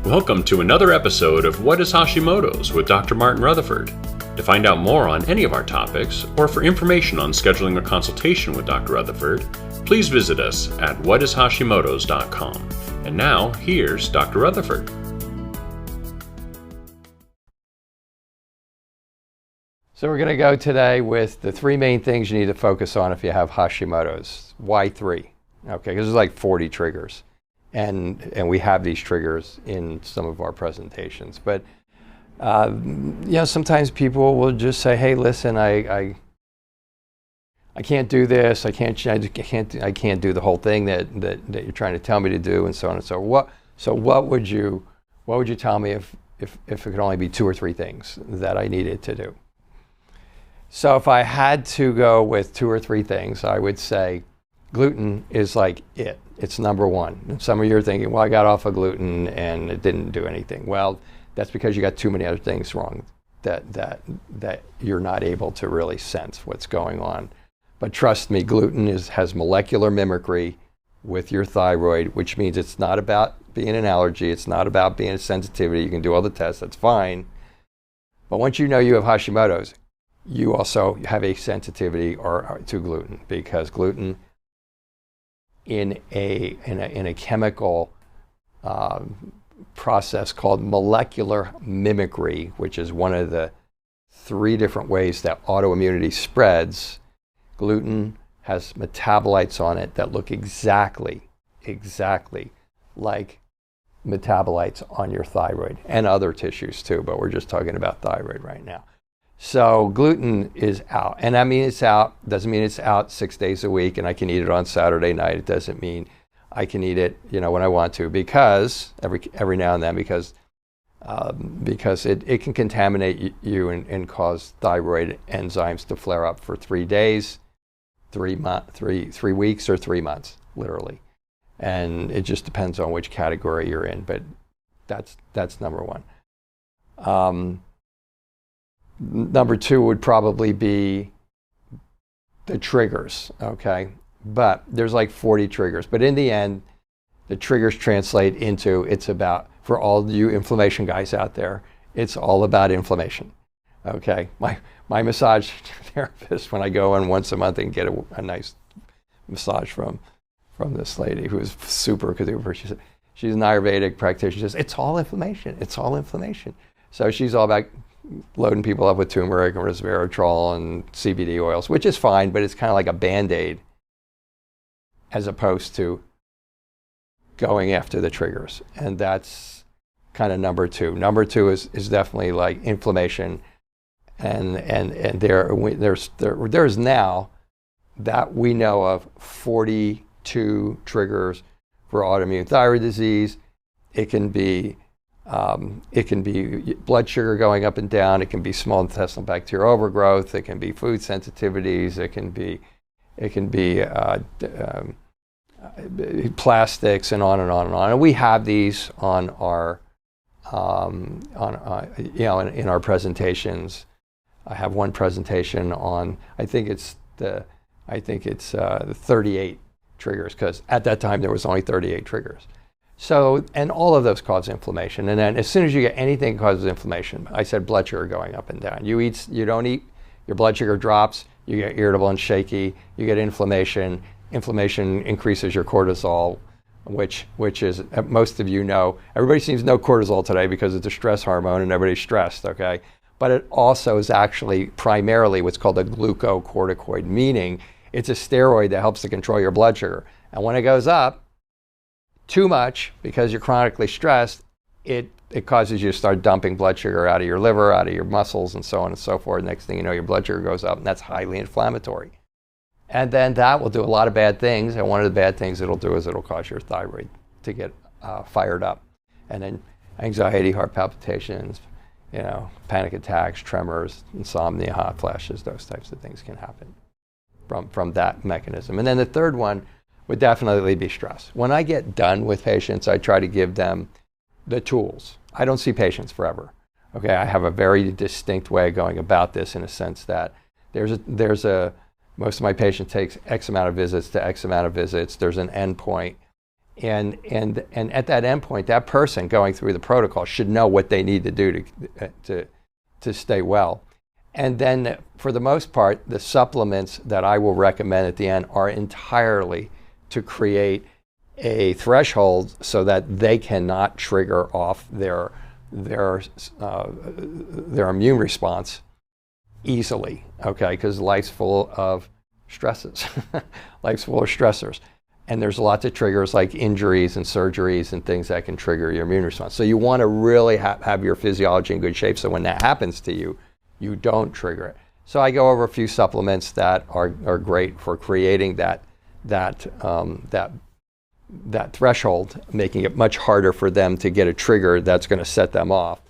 Welcome to another episode of What is Hashimoto's with Dr. Martin Rutherford. To find out more on any of our topics, or for information on scheduling a consultation with Dr. Rutherford, please visit us at whatishashimotos.com. And now, here's Dr. Rutherford. So we're going to go today with the three main things you need to focus on if you have Hashimoto's. Why three? Okay, because there's like 40 triggers. And we have these triggers in some of our presentations. But sometimes people will just say, "Hey, listen, I can't do this. I can't do the whole thing that you're trying to tell me to do," and so on and so on. What would you tell me if it could only be two or three things that I needed to do? So if I had to go with two or three things, I would say gluten is like it. It's number one. And some of you are thinking, well, I got off of gluten and it didn't do anything. Well, that's because you got too many other things wrong that you're not able to really sense what's going on. But trust me, gluten has molecular mimicry with your thyroid, which means it's not about being an allergy. It's not about being a sensitivity. You can do all the tests. That's fine. But once you know you have Hashimoto's, you also have a sensitivity to gluten, because gluten in a chemical process called molecular mimicry, which is one of the three different ways that autoimmunity spreads. Gluten has metabolites on it that look exactly like metabolites on your thyroid and other tissues too, but we're just talking about thyroid right now. So gluten is out, and I mean it's out. Doesn't mean it's out 6 days a week and I can eat it on Saturday night. It doesn't mean I can eat it, when I want to, because every now and then, because it can contaminate you and cause thyroid enzymes to flare up for 3 days, 3 weeks, or 3 months, literally, and it just depends on which category you're in. But that's number one. Number two would probably be the triggers, okay? But there's like 40 triggers. But in the end, the triggers translate into, it's about, for all you inflammation guys out there, it's all about inflammation, okay? My massage therapist, when I go in once a month and get a nice massage from this lady who is super, because she's an Ayurvedic practitioner. She says, it's all inflammation. It's all inflammation. So she's all about loading people up with turmeric and resveratrol and CBD oils, which is fine, but it's kind of like a Band-Aid as opposed to going after the triggers. And that's kind of number two. Number two is definitely like inflammation. And there's now that we know of 42 triggers for autoimmune thyroid disease. It can be blood sugar going up and down. It can be small intestinal bacterial overgrowth. It can be food sensitivities. It can be plastics, and on and on and on. And we have these on our in our presentations. I have one presentation on, I think it's the 38 triggers, because at that time there was only 38 triggers. So, and all of those cause inflammation. And then as soon as you get anything that causes inflammation, I said blood sugar going up and down. You don't eat, your blood sugar drops, you get irritable and shaky, you get inflammation. Inflammation increases your cortisol, which is, most of you know, everybody seems to know cortisol today because it's a stress hormone and everybody's stressed, okay? But it also is actually primarily what's called a glucocorticoid, meaning it's a steroid that helps to control your blood sugar. And when it goes up too much, because you're chronically stressed, it causes you to start dumping blood sugar out of your liver, out of your muscles, and so on and so forth. Next thing you know, your blood sugar goes up, and that's highly inflammatory. And then that will do a lot of bad things, and one of the bad things it'll do is it'll cause your thyroid to get fired up. And then anxiety, heart palpitations, panic attacks, tremors, insomnia, hot flashes, those types of things can happen from that mechanism. And then the third one would definitely be stress. When I get done with patients, I try to give them the tools. I don't see patients forever. Okay, I have a very distinct way of going about this, in a sense that most of my patients takes X amount of visits to X amount of visits. There's an end point, And at that endpoint, that person going through the protocol should know what they need to do to stay well. And then for the most part, the supplements that I will recommend at the end are entirely to create a threshold so that they cannot trigger off their immune response easily, okay? Because life's full of stresses. Life's full of stressors. And there's lots of triggers like injuries and surgeries and things that can trigger your immune response. So you want to really have your physiology in good shape so when that happens to you, you don't trigger it. So I go over a few supplements that are great for creating that threshold, making it much harder for them to get a trigger that's going to set them off.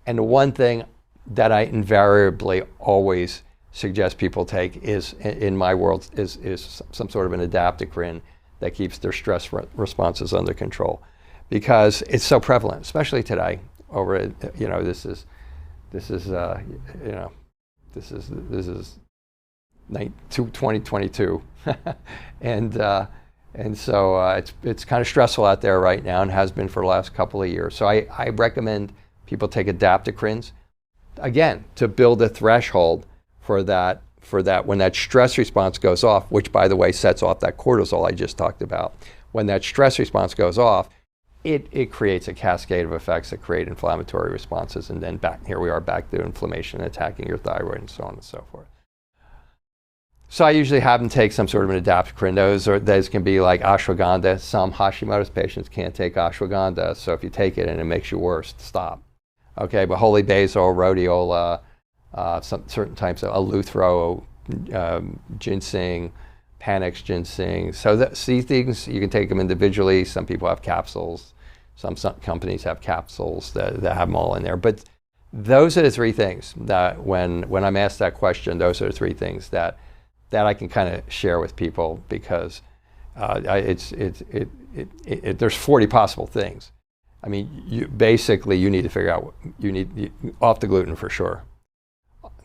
And the one thing that I invariably always suggest people take is, in my world, is some sort of an adaptocrine that keeps their stress responses under control, because it's so prevalent, especially today. This is 2022, and so it's kind of stressful out there right now, and has been for the last couple of years. So I recommend people take adaptocrines, again, to build a threshold for that when that stress response goes off, which by the way sets off that cortisol I just talked about. When that stress response goes off, it creates a cascade of effects that create inflammatory responses, and then here we are back to inflammation attacking your thyroid and so on and so forth. So I usually have them take some sort of an adaptocrine. Those can be like ashwagandha. Some Hashimoto's patients can't take ashwagandha, so if you take it and it makes you worse, stop. Okay, but holy basil, rhodiola, some certain types of eleuthero, ginseng, Panax ginseng. So these things, you can take them individually. Some people have capsules. Some companies have capsules that have them all in there. But those are the three things that when I'm asked that question, those are the three things that I can kind of share with people, because there's 40 possible things. I mean, you need to figure out, off the gluten for sure,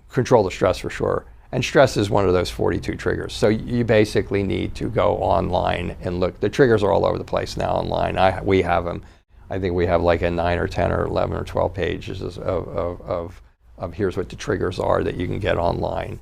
control the stress for sure. And stress is one of those 42 triggers. So you basically need to go online and look. The triggers are all over the place now online. We have them. I think we have like a 9 or 10 or 11 or 12 pages of here's what the triggers are that you can get online.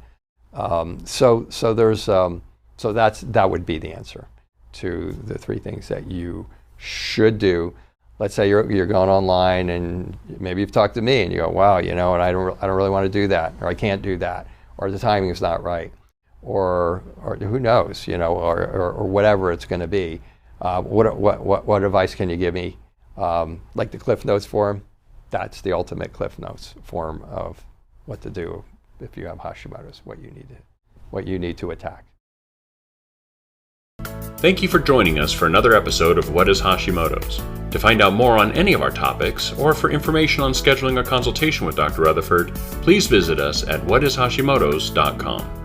So that would be the answer to the three things that you should do. Let's say you're going online and maybe you've talked to me and you go, wow, and I don't really want to do that, or I can't do that, or the timing is not right, or who knows, or whatever it's going to be. What advice can you give me? Like the Cliff Notes form, that's the ultimate Cliff Notes form of what to do if you have Hashimoto's, what you need to attack. Thank you for joining us for another episode of What is Hashimoto's? To find out more on any of our topics, or for information on scheduling a consultation with Dr. Rutherford, please visit us at whatishashimotos.com.